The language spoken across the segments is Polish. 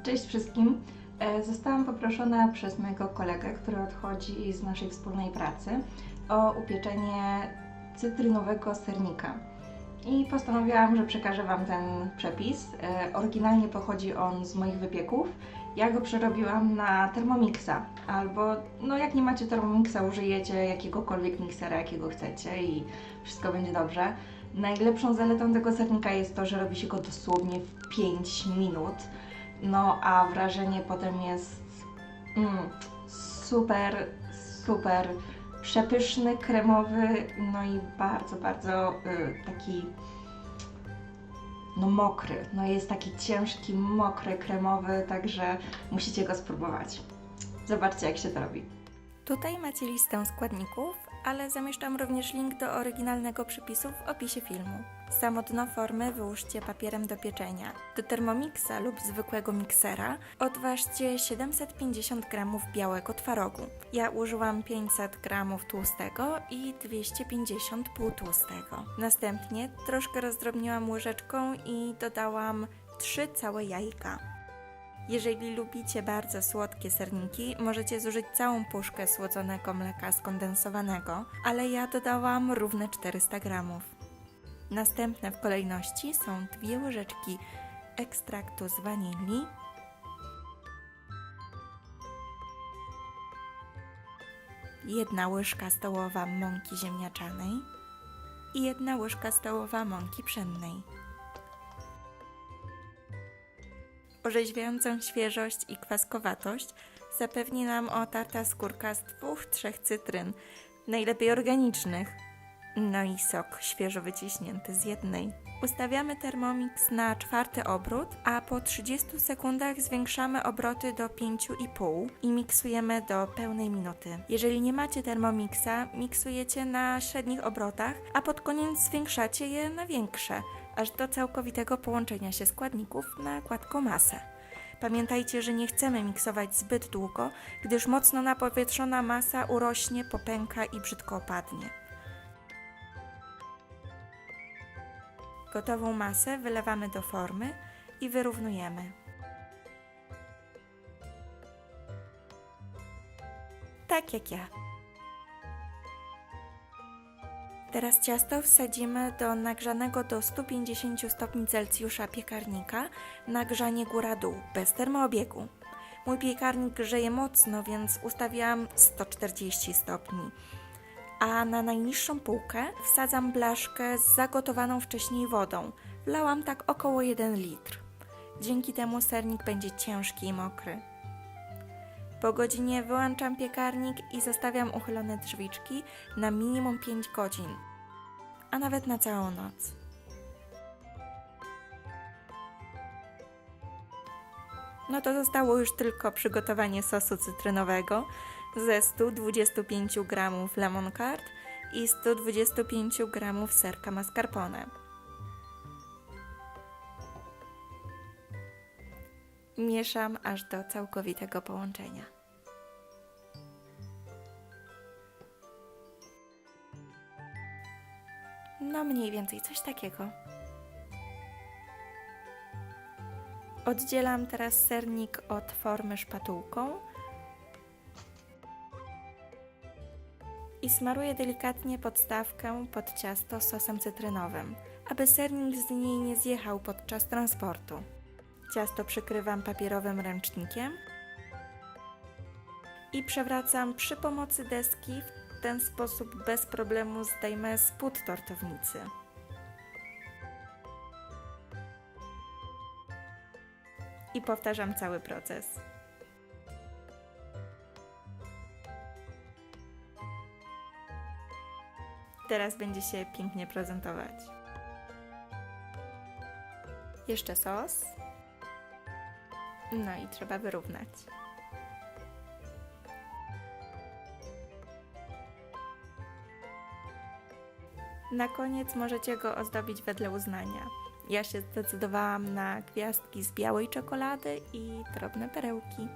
Cześć wszystkim! Zostałam poproszona przez mojego kolegę, który odchodzi z naszej wspólnej pracy, o upieczenie cytrynowego sernika. I postanowiłam, że przekażę Wam ten przepis. Oryginalnie pochodzi on z moich wypieków. Ja go przerobiłam na Thermomixa, albo no jak nie macie Thermomixa, użyjecie jakiegokolwiek miksera, jakiego chcecie i wszystko będzie dobrze. Najlepszą zaletą tego sernika jest to, że robi się go dosłownie w 5 minut. No a wrażenie potem jest super, super przepyszny, kremowy, no i bardzo, bardzo taki mokry. No jest taki ciężki, mokry, kremowy, także musicie go spróbować. Zobaczcie, jak się to robi. Tutaj macie listę składników, ale zamieszczam również link do oryginalnego przepisu w opisie filmu. Samo dno formy wyłóżcie papierem do pieczenia. Do Thermomixa lub zwykłego miksera odważcie 750 g białego twarogu. Ja użyłam 500 g tłustego i 250 półtłustego. Następnie troszkę rozdrobniłam łyżeczką i dodałam 3 całe jajka. Jeżeli lubicie bardzo słodkie serniki, możecie zużyć całą puszkę słodzonego mleka skondensowanego, ale ja dodałam równe 400 g. Następne w kolejności są 2 łyżeczki ekstraktu z wanilii, jedna łyżka stołowa mąki ziemniaczanej i 1 łyżka stołowa mąki pszennej. Orzeźwiającą świeżość i kwaskowatość zapewni nam otarta skórka z 2-3 cytryn, najlepiej organicznych, no i sok świeżo wyciśnięty z jednej. Ustawiamy Thermomix na 4. obrót, a po 30 sekundach zwiększamy obroty do 5,5 i miksujemy do pełnej minuty. Jeżeli nie macie Thermomixa, miksujecie na średnich obrotach, a pod koniec zwiększacie je na większe, aż do całkowitego połączenia się składników na gładką masę. Pamiętajcie, że nie chcemy miksować zbyt długo, gdyż mocno napowietrzona masa urośnie, popęka i brzydko opadnie. Gotową masę wylewamy do formy i wyrównujemy. Tak jak ja. Teraz ciasto wsadzimy do nagrzanego do 150 stopni Celsjusza piekarnika na grzanie góra-dół, bez termoobiegu. Mój piekarnik grzeje mocno, więc ustawiłam 140 stopni. A na najniższą półkę wsadzam blaszkę z zagotowaną wcześniej wodą. Wlałam tak około 1 litr. Dzięki temu sernik będzie ciężki i mokry. Po godzinie wyłączam piekarnik i zostawiam uchylone drzwiczki na minimum 5 godzin, a nawet na całą noc. No to zostało już tylko przygotowanie sosu cytrynowego ze 125 g lemon curd i 125 g serka mascarpone. Mieszam aż do całkowitego połączenia. No mniej więcej coś takiego. Oddzielam teraz sernik od formy szpatułką i smaruję delikatnie podstawkę pod ciasto sosem cytrynowym, aby sernik z niej nie zjechał podczas transportu. Ciasto przykrywam papierowym ręcznikiem i przewracam przy pomocy deski. W ten sposób bez problemu zdejmę spód tortownicy. I powtarzam cały proces. Teraz będzie się pięknie prezentować. Jeszcze sos. No i trzeba wyrównać. Na koniec możecie go ozdobić wedle uznania. Ja się zdecydowałam na gwiazdki z białej czekolady i drobne perełki.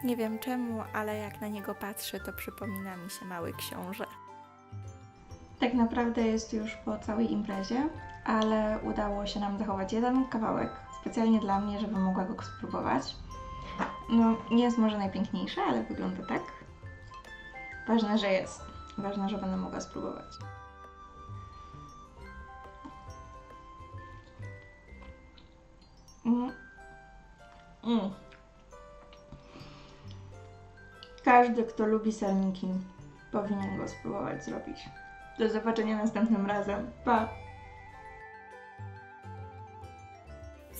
Nie wiem czemu, ale jak na niego patrzę, to przypomina mi się Mały Książę. Tak naprawdę jest już po całej imprezie. ale udało się nam zachować jeden kawałek specjalnie dla mnie, żebym mogła go spróbować. No, nie jest może najpiękniejszy, ale wygląda tak. Ważne, że jest. Ważne, że będę mogła spróbować. Każdy, kto lubi serniki, powinien go spróbować zrobić. Do zobaczenia następnym razem. Pa!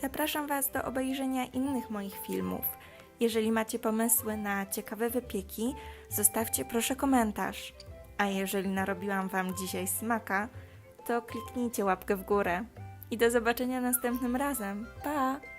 Zapraszam Was do obejrzenia innych moich filmów. Jeżeli macie pomysły na ciekawe wypieki, zostawcie proszę komentarz. A jeżeli narobiłam Wam dzisiaj smaka, to kliknijcie łapkę w górę. I do zobaczenia następnym razem. Pa!